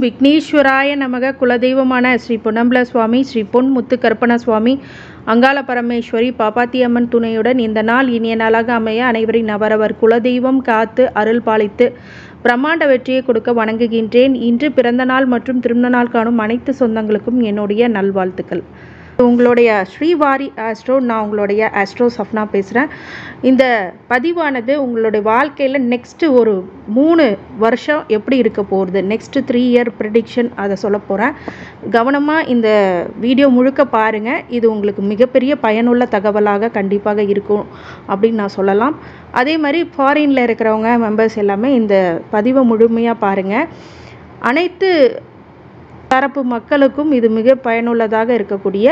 விக்னேஸ்வராய நமக. குலதெய்வமான ஸ்ரீ பொன்னம்பல சுவாமி, ஸ்ரீ பொன் முத்து கருப்பண சுவாமி, அங்காள பரமேஸ்வரி, பாப்பாத்தியம்மன் துணையுடன் இந்த நாள் இனிய நாளாக அமைய அனைவரின் அவரவர் குலதெய்வம் காத்து அருள் பாலித்து பிரம்மாண்ட வெற்றியை கொடுக்க வணங்குகின்றேன். இன்று பிறந்த நாள் மற்றும் திருமண நாள் காணும் அனைத்து சொந்தங்களுக்கும் என்னுடைய நல்வாழ்த்துக்கள். உங்களுடைய ஸ்ரீவாரி ஆஸ்ட்ரோ, நான் உங்களுடைய ஆஸ்ட்ரோ சஃப்னா பேசுகிறேன். இந்த பதிவானது உங்களுடைய வாழ்க்கையில் நெக்ஸ்ட்டு ஒரு 3 வருஷம் எப்படி இருக்க போகிறது, நெக்ஸ்ட்டு 3 இயர் ப்ரெடிக்ஷன், அதை சொல்ல போகிறேன். கவனமாக இந்த வீடியோ முழுக்க பாருங்கள். இது உங்களுக்கு மிகப்பெரிய பயனுள்ள தகவலாக கண்டிப்பாக இருக்கும் அப்படின்னு நான் சொல்லலாம். அதே மாதிரி ஃபாரினில் இருக்கிறவங்க மெம்பர்ஸ் எல்லாமே இந்த பதிவை முழுமையாக பாருங்கள். அனைத்து தரப்பு மக்களுக்கும் இது மிக பயனுள்ளதாக இருக்கக்கூடிய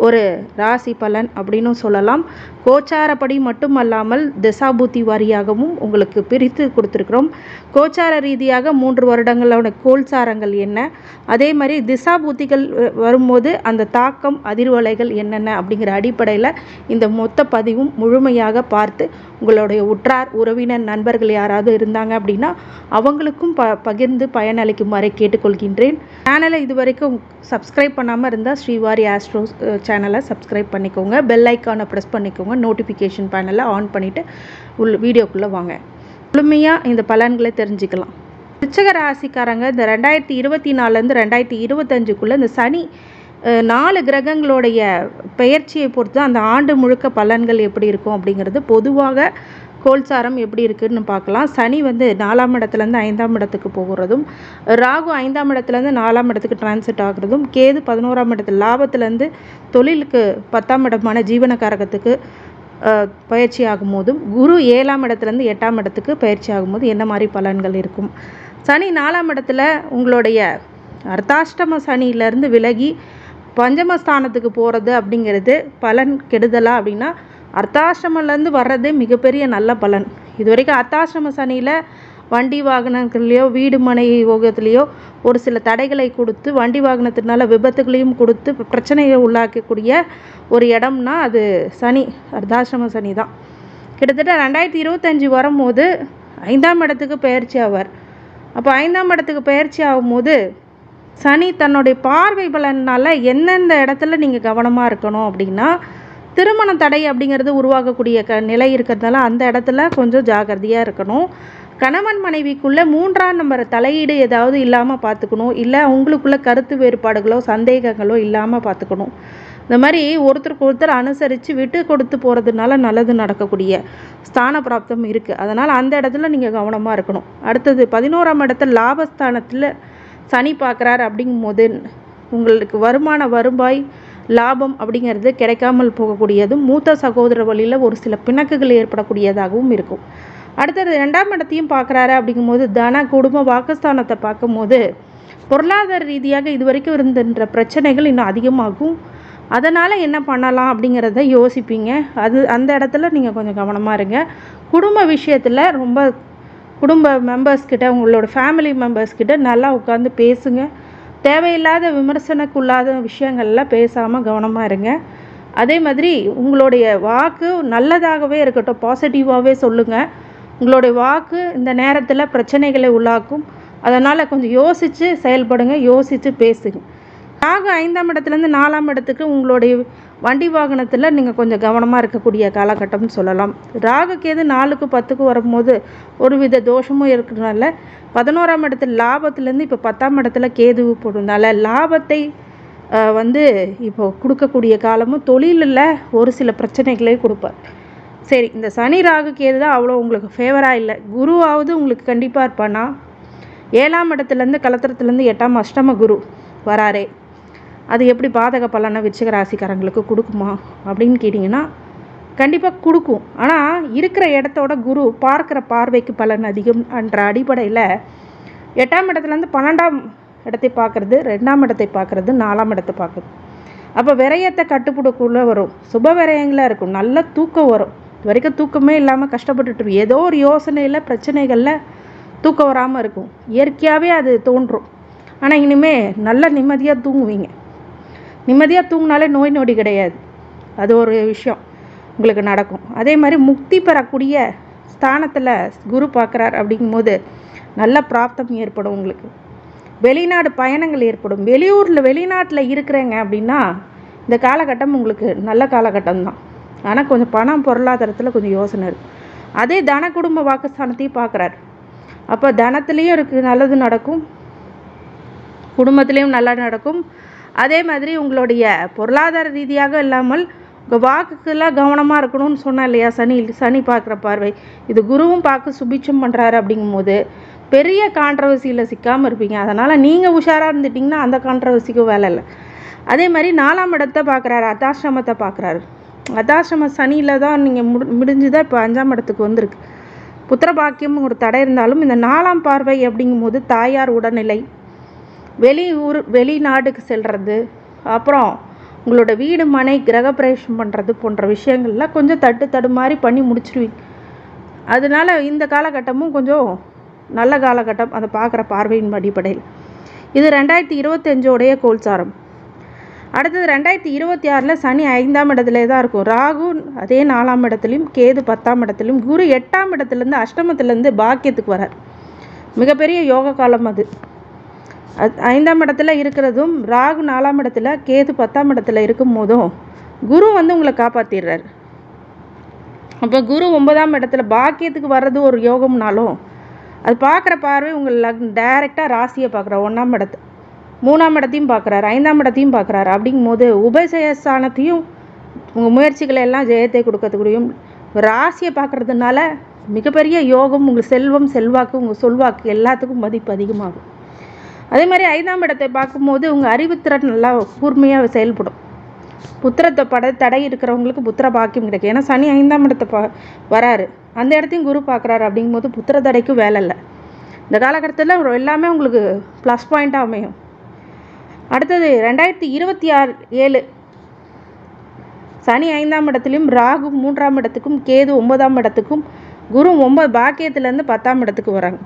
ஒரு ராசி பலன் அப்படின்னு சொல்லலாம். கோச்சாரப்படி மட்டுமல்லாமல் திசாபுத்தி வாரியாகவும் உங்களுக்கு பிரித்து கொடுத்துருக்குறோம். கோச்சார ரீதியாக 3 வருடங்களோட கோல்சாரங்கள் என்ன, அதே மாதிரி திசாபுத்திகள் வரும்போது அந்த தாக்கம் அதிர்வலைகள் என்னென்ன அப்படிங்கிற அடிப்படையில் இந்த மொத்த பதிவும் முழுமையாக பார்த்து உங்களுடைய உற்றார் உறவினர் நண்பர்கள் யாராவது இருந்தாங்க அப்படின்னா அவங்களுக்கும் பகிர்ந்து பயனளிக்குமாறு கேட்டுக்கொள்கின்றேன். சேனலை இது வரைக்கும் சப்ஸ்கிரைப் பண்ணாமல் இருந்தால் ஸ்ரீவாரி ஆஸ்ட்ரோ சேனலை சப்ஸ்கிரைப் பண்ணிக்கோங்க. பெல் ஐக்கானை ப்ரெஸ் பண்ணிக்கோங்க. நோட்டிஃபிகேஷன் பேனலை ஆன் பண்ணிவிட்டு வீடியோக்குள்ளே வாங்க. முழுமையாக இந்த பலன்களை தெரிஞ்சுக்கலாம். விருச்சிக ராசிக்காரங்க இந்த 2024லேருந்து 2025க்குள்ளே இந்த சனி 4 கிரகங்களுடைய பெயர்ச்சியை பொறுத்து அந்த ஆண்டு முழுக்க பலன்கள் எப்படி இருக்கும் அப்படிங்கிறது பொதுவாக கோல்சாரம் எப்படி இருக்குதுன்னு பார்க்கலாம். சனி 4ஆம் இடத்துலேருந்து 5ஆம் இடத்துக்கு போகிறதும், ராகு 5ஆம் இடத்துலேருந்து 4ஆம் இடத்துக்கு டிரான்சிட் ஆகிறதும், கேது 11ஆம் இடத்துல லாபத்துலேருந்து தொழிலுக்கு 10ஆம் இடமான ஜீவனக்காரகத்துக்கு பயிற்சி ஆகும்போதும், குரு 7ஆம் இடத்துலேருந்து 8ஆம் இடத்துக்கு பயிற்சி ஆகும்போது என்ன மாதிரி பலன்கள் இருக்கும். சனி 4ஆம் இடத்துல உங்களுடைய அர்த்தாஷ்டம சனியிலேருந்து விலகி பஞ்சமஸ்தானத்துக்கு போகிறது அப்படிங்கிறது பலன் கெடுதலா அப்படின்னா, அர்த்தாஷ்டமிலேருந்து வர்றதே மிகப்பெரிய நல்ல பலன். இது வரைக்கும் அர்த்தாஷ்டம சனியில் வண்டி வாகனங்கள்லையோ வீடு மனை யோகத்துலேயோ ஒரு சில தடைகளை கொடுத்து வண்டி வாகனத்தினால விபத்துகளையும் கொடுத்து பிரச்சனையை உள்ளாக்கக்கூடிய ஒரு இடம்னா அது சனி, அர்த்தாஷ்டம சனி தான். கிட்டத்தட்ட 2025 வரும்போது 5ஆம் இடத்துக்கு பயிற்சி ஆவார். அப்போ 5ஆம் இடத்துக்கு பயிற்சி ஆகும்போது சனி தன்னுடைய பார்வை பலனால் எந்தெந்த இடத்துல நீங்கள் கவனமாக இருக்கணும் அப்படின்னா, திருமண தடை அப்படிங்கிறது உருவாகக்கூடிய நிலை இருக்கிறதுனால அந்த இடத்துல கொஞ்சம் ஜாகிரதையாக இருக்கணும். கணவன் மனைவிக்குள்ளே 3ஆம் நம்பர் தலையீடு ஏதாவது இல்லாமல் பார்த்துக்கணும். இல்லை அவங்களுக்குள்ள கருத்து வேறுபாடுகளோ சந்தேகங்களோ இல்லாமல் பார்த்துக்கணும். இந்த மாதிரி ஒருத்தருக்கு ஒருத்தர் அனுசரித்து விட்டு கொடுத்து போகிறதுனால நல்லது நடக்கக்கூடிய ஸ்தான பிராப்தம் இருக்குது. அதனால் அந்த இடத்துல நீங்கள் கவனமாக இருக்கணும். அடுத்தது 11ஆம் இடத்துல லாபஸ்தானத்தில் சனி பார்க்குறாரு அப்படிங்கும்போது உங்களுக்கு வருவாய் லாபம் அப்படிங்கிறது கிடைக்காமல் போகக்கூடியதும், மூத்த சகோதர வழியில் ஒரு சில பிணக்குகள் ஏற்படக்கூடியதாகவும் இருக்கும். அடுத்தது 2ஆம் இடத்தையும் பார்க்குறாரு அப்படிங்கும்போது தன குடும்ப வாக்குஸ்தானத்தை பார்க்கும்போது பொருளாதார ரீதியாக இது வரைக்கும் இருந்த பிரச்சனைகள் இன்னும் அதிகமாகும். அதனால் என்ன பண்ணலாம் அப்படிங்கிறத யோசிப்பீங்க. அந்த இடத்துல நீங்கள் கொஞ்சம் கவனமாக இருங்க. குடும்ப விஷயத்தில் ரொம்ப குடும்ப மெம்பர்ஸ்கிட்ட, உங்களோட ஃபேமிலி மெம்பர்ஸ்கிட்ட நல்லா உட்காந்து பேசுங்க. தேவையில்லாத விமர்சனக்குள்ளாத விஷயங்கள்லாம் பேசாமல் கவனமாக இருங்க. அதே மாதிரி உங்களுடைய வாக்கு நல்லதாகவே இருக்கட்டும், பாசிட்டிவாகவே சொல்லுங்கள். உங்களுடைய வாக்கு இந்த நேரத்தில் பிரச்சனைகளை உள்ளாக்கும். அதனால் கொஞ்சம் யோசித்து செயல்படுங்க, யோசித்து பேசுங்க. ராகு 5ஆம் இடத்துலேருந்து 4ஆம் இடத்துக்கு உங்களுடைய வண்டி வாகனத்தில் நீங்கள் கொஞ்சம் கவனமாக இருக்கக்கூடிய காலகட்டம்னு சொல்லலாம். ராகு கேது 4க்கு 10க்கு வரும்போது ஒரு வித தோஷமும் இருக்கிறதுனால 11ஆம் இடத்துல லாபத்துலேருந்து இப்போ 10ஆம் இடத்துல கேது போடுறதுனால லாபத்தை இப்போ கொடுக்கக்கூடிய காலமும் தொழிலில் ஒரு சில பிரச்சனைகளே கொடுப்பார். சரி, இந்த சனி ராகு கேது தான் அவ்வளோ உங்களுக்கு ஃபேவராக இல்லை. குருவாவது உங்களுக்கு கண்டிப்பாக இருப்பானா. 7ஆம் இடத்துலேருந்து கலத்திரத்துலேருந்து 8ஆம் அஷ்டம குரு வராரே, அது எப்படி பாதக பலனை விருச்சிக ராசிக்காரங்களுக்கு கொடுக்குமா அப்படின்னு கேட்டிங்கன்னா கண்டிப்பாக கொடுக்கும். ஆனால் இருக்கிற இடத்தோட குரு பார்க்குற பார்வைக்கு பலன் அதிகம் என்ற அடிப்படையில் 8ஆம் இடத்துலேருந்து 12ஆம் இடத்தை பார்க்குறது, 2ஆம் இடத்தை பார்க்குறது, 4ஆம் இடத்தை பார்க்குறது. அப்போ விரயத்தை கட்டுப்படுக்குள்ளே வரும். சுப விரயங்களாக இருக்கும். நல்ல தூக்கம் வரும். இது வரைக்கும் தூக்கமே இல்லாமல் கஷ்டப்பட்டுட்டு ஏதோ ஒரு யோசனையில் பிரச்சனைகளில் தூக்கம் வராமல் இருக்கும். இயற்கையாகவே அது தோன்றும். ஆனால் இனிமேல் நல்ல நிம்மதியாக தூங்குவீங்க. நிம்மதியாக தூங்கினாலே நோய் நொடி கிடையாது. அது ஒரு விஷயம் உங்களுக்கு நடக்கும். அதே மாதிரி முக்தி பெறக்கூடிய ஸ்தானத்தில் குரு பார்க்குறார் அப்படிங்கும்போது நல்ல பிராப்தம் ஏற்படும் உங்களுக்கு. வெளிநாடு பயணங்கள் ஏற்படும். வெளிநாட்டில் இருக்கிறேங்க அப்படின்னா இந்த காலகட்டம் உங்களுக்கு நல்ல காலகட்டம் தான். ஆனால் கொஞ்சம் பணம் பொருளாதாரத்தில் கொஞ்சம் யோசனை இருக்குது. அதே தன குடும்ப வாக்குஸ்தானத்தையும் பார்க்குறாரு. அப்போ தனத்துலேயும் இருக்குது நல்லது நடக்கும், குடும்பத்துலேயும் நல்லா நடக்கும். அதே மாதிரி உங்களுடைய பொருளாதார ரீதியாக இல்லாமல் உங்கள் வாக்குக்கெல்லாம் கவனமாக இருக்கணும்னு சொன்னேன் இல்லையா. சனி பார்க்குற பார்வை இது குருவும் பார்க்க சுபிட்சம் பண்ணுறாரு. அப்படிங்கும்போது பெரிய கான்ட்ரவர்சியில் சிக்காமல் இருப்பீங்க. அதனால் நீங்கள் உஷாராக இருந்துட்டிங்கன்னா அந்த கான்ட்ரவர்சிக்கும் வேலை இல்லை. அதே மாதிரி 4ஆம் இடத்தை பார்க்குறாரு, அர்த்தாசிரமத்தை பார்க்குறாரு. அர்த்தாசிரம சனியில் தான் நீங்கள் முடிஞ்சுதான் இப்போ 5ஆம் இடத்துக்கு வந்திருக்கு. புத்திர பாக்கியம் ஒரு தடை இருந்தாலும் இந்த 4ஆம் பார்வை அப்படிங்கும்போது தாயார் உடல்நிலை, வெளிநாடுக்கு செல்வது, அப்புறம் உங்களோட வீடு மனை கிரகப்பிரவேசம் பண்ணுறது போன்ற விஷயங்கள்லாம் கொஞ்சம் தடுமாறி பண்ணி முடிச்சிருவீங்க. அதனால இந்த காலகட்டமும் கொஞ்சம் நல்ல காலகட்டம், அதை பார்க்குற பார்வையின் அடிப்படையில். இது 2025 கோல்சாரம். அடுத்தது 2026 சனி 5ஆம் இடத்துல தான் இருக்கும். ராகு அதே 4ஆம் இடத்துலையும், கேது 10ஆம் இடத்துலையும், குரு 8ஆம் இடத்துலேருந்து அஷ்டமத்துலேருந்து பாக்கியத்துக்கு வரார். மிகப்பெரிய யோக காலம் அது. 5ஆம் இடத்துல இருக்கிறதும், ராகு 4ஆம் இடத்துல, கேது 10ஆம் இடத்துல இருக்கும் போதும் குரு உங்களை காப்பாற்றிடுறார். அப்போ குரு 9ஆம் இடத்துல பாக்கியத்துக்கு வர்றது ஒரு யோகம்னாலும் அது பார்க்குற பார்வை உங்கள் டைரெக்டாக ராசியை பார்க்குற 1ஆம் இடத்து, 3ஆம் இடத்தையும் பார்க்குறாரு, 5ஆம் இடத்தையும் பார்க்குறாரு. அப்படிங்கும்போது உபஜயஸ்தானத்தையும் உங்கள் முயற்சிகளை எல்லாம் ஜெயத்தை கொடுக்கறதுக்குடியும் ராசியை பார்க்குறதுனால மிகப்பெரிய யோகம். உங்கள் செல்வம், செல்வாக்கு, உங்கள் சொல்வாக்கு எல்லாத்துக்கும் மதிப்பு அதிகமாகும். அதே மாதிரி 5ஆம் இடத்தை பார்க்கும்போது உங்கள் அறிவுத்திறன் நல்லா கூர்மையாக செயல்படும். புத்திரத்தை தடை இருக்கிறவங்களுக்கு புத்திர பாக்கியம் கிடைக்கும். ஏன்னா சனி 5ஆம் இடத்தை வராரு, அந்த இடத்தையும் குரு பார்க்குறாரு. அப்படிங்கும்போது புத்திர தடைக்கும் வேலை இல்லை. இந்த காலகட்டத்தில் எல்லாமே உங்களுக்கு ப்ளஸ் பாயிண்ட்டாக அமையும். அடுத்தது 2027 சனி 5ஆம் இடத்துலையும், ராகு 3ஆம் இடத்துக்கும், கேது 9ஆம் இடத்துக்கும், குரு 9 பாக்கியத்துலேருந்து 10ஆம் இடத்துக்கு வராங்க.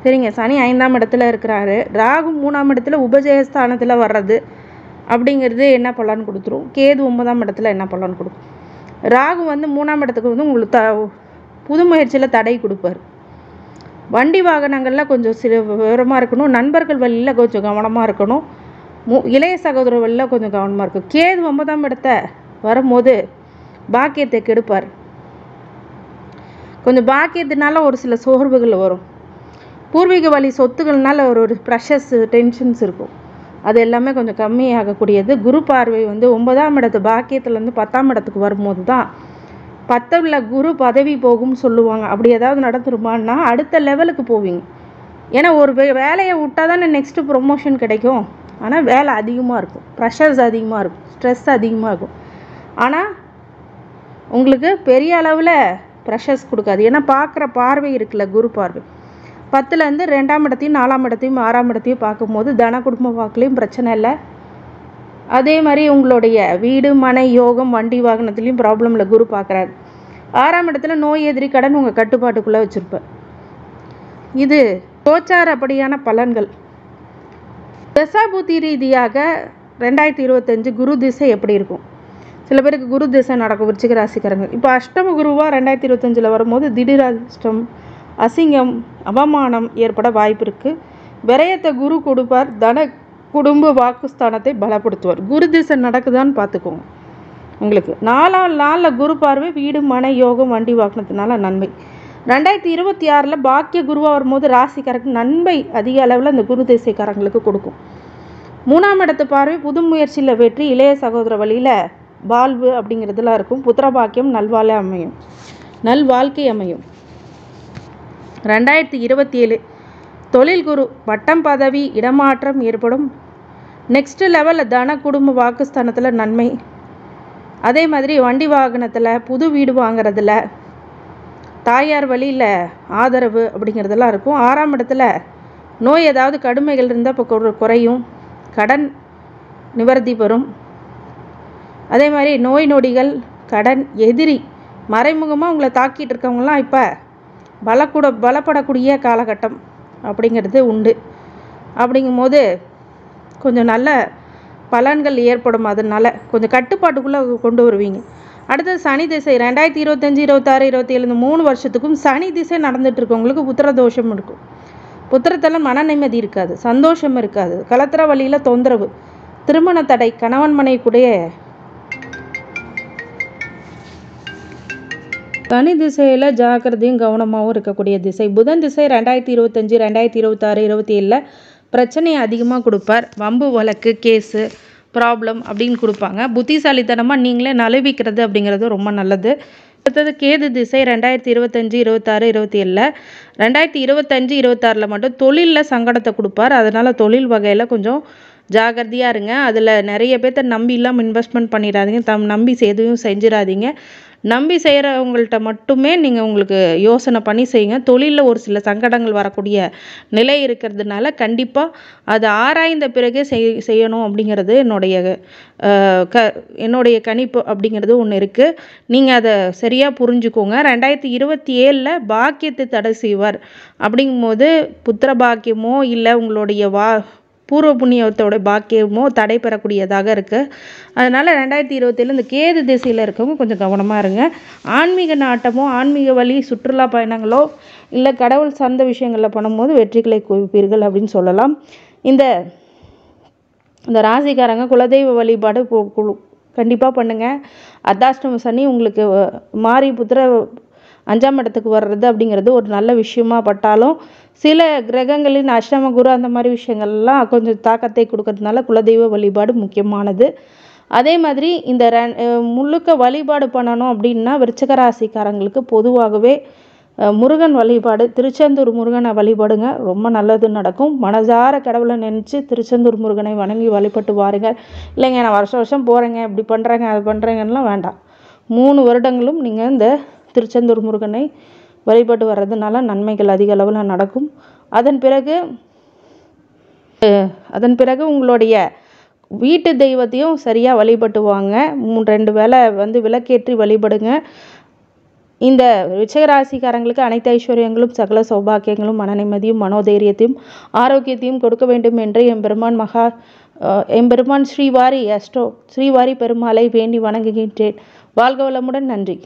சரிங்க. சனி 5ஆம் இடத்துல இருக்கிறாரு, ராகு 3ஆம் இடத்துல உபஜயஸ்தானத்தில் வர்றது அப்படிங்கிறது என்ன பலன் கொடுத்துரும். கேது 9ஆம் இடத்துல என்ன பலன் கொடுக்கும். ராகு 3ஆம் இடத்துக்கு உங்களுக்கு புது முயற்சியில் தடை கொடுப்பார். வண்டி வாகனங்களில் கொஞ்சம் விவரமாக இருக்கணும். நண்பர்கள் வழியில் கொஞ்சம் கவனமாக இருக்கணும். இளைய சகோதர வழியில் கொஞ்சம் கவனமாக இருக்கும். கேது 9ஆம் இடத்தை வரும்போது பாக்கியத்தை கெடுப்பார். கொஞ்சம் பாக்கியத்தினால ஒரு சில சோர்வுகள் வரும். பூர்வீக வழி சொத்துக்கள்னால ஒரு ப்ரெஷர்ஸ், டென்ஷன்ஸ் இருக்கும். அது எல்லாமே கொஞ்சம் கம்மியாகக்கூடியது. குரு பார்வை 9ஆம் இடத்து பாக்கியத்துலேருந்து 10ஆம் இடத்துக்கு வரும்போது தான் 10ல் குரு பதவி போகும்னு சொல்லுவாங்க. அப்படி ஏதாவது நடந்துருமான்னா அடுத்த லெவலுக்கு போவீங்க. ஏன்னா ஒரு வேலையை விட்டால் தானே நெக்ஸ்ட்டு ப்ரொமோஷன் கிடைக்கும். ஆனால் வேலை அதிகமாக இருக்கும், ப்ரெஷர்ஸ் அதிகமாக இருக்கும், ஸ்ட்ரெஸ் அதிகமாக இருக்கும். ஆனால் உங்களுக்கு பெரிய அளவில் ப்ரெஷர்ஸ் கொடுக்காது. ஏன்னா பார்க்குற பார்வை இருக்குல்ல, குரு பார்வை 10லேருந்து 2ஆம் இடத்தையும், 4ஆம் இடத்தையும், 6ஆம் இடத்தையும் பார்க்கும்போது தன குடும்ப வாக்குலையும் பிரச்சனை இல்லை. அதே மாதிரி உங்களுடைய வீடு மனை யோகம் வண்டி வாகனத்துலேயும் ப்ராப்ளம் இல்லை. குரு பார்க்குறாரு. 6ஆம் இடத்துல நோய் எதிரி கடன் உங்கள் கட்டுப்பாட்டுக்குள்ளே வச்சுருப்பேன். இது கோச்சார அப்படியான பலன்கள். தசாபுத்தி ரீதியாக 2025 குரு திசை எப்படி இருக்கும்? சில பேருக்கு குரு திசை நடக்கும், விருச்சிக ராசிக்காரங்க. இப்போ அஷ்டம குருவாக 2025 வரும்போது திடீர் அதிர்ஷ்டம், அசிங்கம், அவமானம் ஏற்பட வாய்ப்பு இருக்குது. விரயத்தை குரு கொடுப்பார். தன குடும்ப வாக்குஸ்தானத்தை பலப்படுத்துவார். குரு திசை நடக்குதான்னு பார்த்துக்கோங்க. உங்களுக்கு 4ஆம் நாளில் குரு பார்வை வீடு மனை யோகம் வண்டி வாகனத்தினால நன்மை. 2026 பாக்கிய குருவாக வரும்போது ராசிக்காரருக்கு நன்மை அதிக அளவில் அந்த குரு திசைக்காரங்களுக்கு கொடுக்கும். 3ஆம் இடத்து பார்வை புது முயற்சியில் வெற்றி, இளைய சகோதர வழியில் வாழ்வு அப்படிங்கிறதுலாம் இருக்கும். புத்திர பாக்கியம், நல்வாழ்க்கை அமையும். 2027 தொழில் குரு பட்டம் பதவி இடமாற்றம் ஏற்படும். நெக்ஸ்ட் லெவலில் தன குடும்ப வாக்குஸ்தானத்தில் நன்மை. அதே மாதிரி வண்டி வாகனத்தில், புது வீடு வாங்குறதுல, தாயார் வழியில் ஆதரவு அப்படிங்கிறதெல்லாம் இருக்கும். 6ஆம் இடத்துல நோய் ஏதாவது கடுமைகள் இருந்தால் இப்போ குறையும். கடன் நிவர்த்தி பெறும். அதே மாதிரி நோய் நொடிகள், கடன், எதிரி மறைமுகமாக உங்களை தாக்கிட்டு இருக்கவங்களாம் இப்போ பலப்படக்கூடிய காலகட்டம் அப்படிங்கிறது உண்டு. அப்படிங்கும்போது கொஞ்சம் நல்ல பலன்கள் ஏற்படும். அதனால் கொஞ்சம் கட்டுப்பாட்டுக்குள்ளே கொண்டு வருவீங்க. அடுத்தது சனி திசை 2025, 26, 27 இந்த 3 வருஷத்துக்கும் சனி திசை நடந்துகிட்ருக்கவங்களுக்கு புத்திர தோஷம் இருக்கும். புத்திரத்தில் மன நிம்மதி இருக்காது, சந்தோஷம் இருக்காது, கலத்திர வழியில் தொந்தரவு, திருமண தடை, கணவன் மனைவிக்குடைய தனி திசையில் ஜாக்கிரதையும் கவனமாகவும் இருக்கக்கூடிய திசை. புதன் திசை 2025, 2026, 27 பிரச்சனையை அதிகமாக கொடுப்பார். வம்பு வழக்கு, கேஸு, ப்ராப்ளம் அப்படின்னு கொடுப்பாங்க. புத்திசாலித்தனமாக நீங்களே நழுவிக்கிறது அப்படிங்கிறது ரொம்ப நல்லது. அடுத்தது கேது திசை 2025, 26, 27 2025, 26 மட்டும் தொழிலில் சங்கடத்தை கொடுப்பார். அதனால் தொழில் வகையில் கொஞ்சம் ஜாகிரதையாக இருங்க. அதில் நிறைய பேர்த்த நம்பி இல்லாமல் இன்வெஸ்ட்மெண்ட் பண்ணிடாதீங்க. நம்பி எதுவும் செஞ்சிடாதீங்க. நம்பி செய்கிறவங்கள்ட்ட மட்டுமே நீங்கள் உங்களுக்கு யோசனை பண்ணி செய்யுங்க. தொழிலில் ஒரு சில சங்கடங்கள் வரக்கூடிய நிலை இருக்கிறதுனால கண்டிப்பாக அதை ஆராய்ந்த பிறகே செய்யணும் அப்படிங்கிறது என்னுடைய கணிப்பு அப்படிங்கிறது ஒன்று இருக்குது. நீங்கள் அதை சரியாக புரிஞ்சுக்கோங்க. 2027 பாக்கியத்தை தடை செய்வார். அப்படிங்கும்போது புத்திர பாக்கியமோ இல்லை உங்களுடைய பூர்வ புண்ணியத்தோட பாக்கியமோ தடை பெறக்கூடியதாக இருக்குது. அதனால் 2027 இந்த கேது திசையில் இருக்கவங்க கொஞ்சம் கவனமாக இருங்க. ஆன்மீக நாட்டமோ ஆன்மீக வழி சுற்றுலா பயணங்களோ இல்லை கடவுள் சார்ந்த விஷயங்களில் பண்ணும்போது வெற்றிகளை குவிப்பீர்கள் அப்படின்னு சொல்லலாம். இந்த ராசிக்காரங்க குலதெய்வ வழிபாடு கண்டிப்பாக பண்ணுங்கள். அர்த்தாஷ்டம சனி உங்களுக்கு மாறி புத்திர 5ஆம் இடத்துக்கு வர்றது அப்படிங்கிறது ஒரு நல்ல விஷயமா பட்டாலும் சில கிரகங்களின் அஷ்டம குரு அந்த மாதிரி விஷயங்கள்லாம் கொஞ்சம் தாக்கத்தை கொடுக்கறதுனால குலதெய்வ வழிபாடு முக்கியமானது. அதே மாதிரி இந்த முழுக்க வழிபாடு பண்ணணும் அப்படின்னா விருச்சிக ராசிக்காரங்களுக்கு பொதுவாகவே முருகன் வழிபாடு, திருச்செந்தூர் முருகனை வழிபாடுங்க, ரொம்ப நல்லது நடக்கும். மனசார கடவுளை நினச்சி திருச்செந்தூர் முருகனை வணங்கி வழிபட்டு வாருங்கள். இல்லைங்க நான் வருஷம் போகிறேங்க, இப்படி பண்ணுறேங்க அது பண்ணுறேங்கலாம் வேண்டாம். 3 வருடங்களும் நீங்கள் இந்த திருச்செந்தூர் முருகனை வழிபட்டு வர்றதுனால நன்மைகள் அதிக அளவில் நடக்கும். அதன் பிறகு உங்களுடைய வீட்டு தெய்வத்தையும் சரியாக வழிபட்டு வாங்க. 2 வேளை விளக்கேற்றி வழிபடுங்க. இந்த ரிச்சகராசிக்காரங்களுக்கு அனைத்து ஐஸ்வர்யங்களும் சகல சௌபாக்கியங்களும் மன நிம்மதியும் மனோதைரியத்தையும் ஆரோக்கியத்தையும் கொடுக்க வேண்டும் என்று எம்பெருமான் ஸ்ரீவாரி பெருமாளை வேண்டி வணங்குகின்றேன். வாழ்க வளமுடன். நன்றி.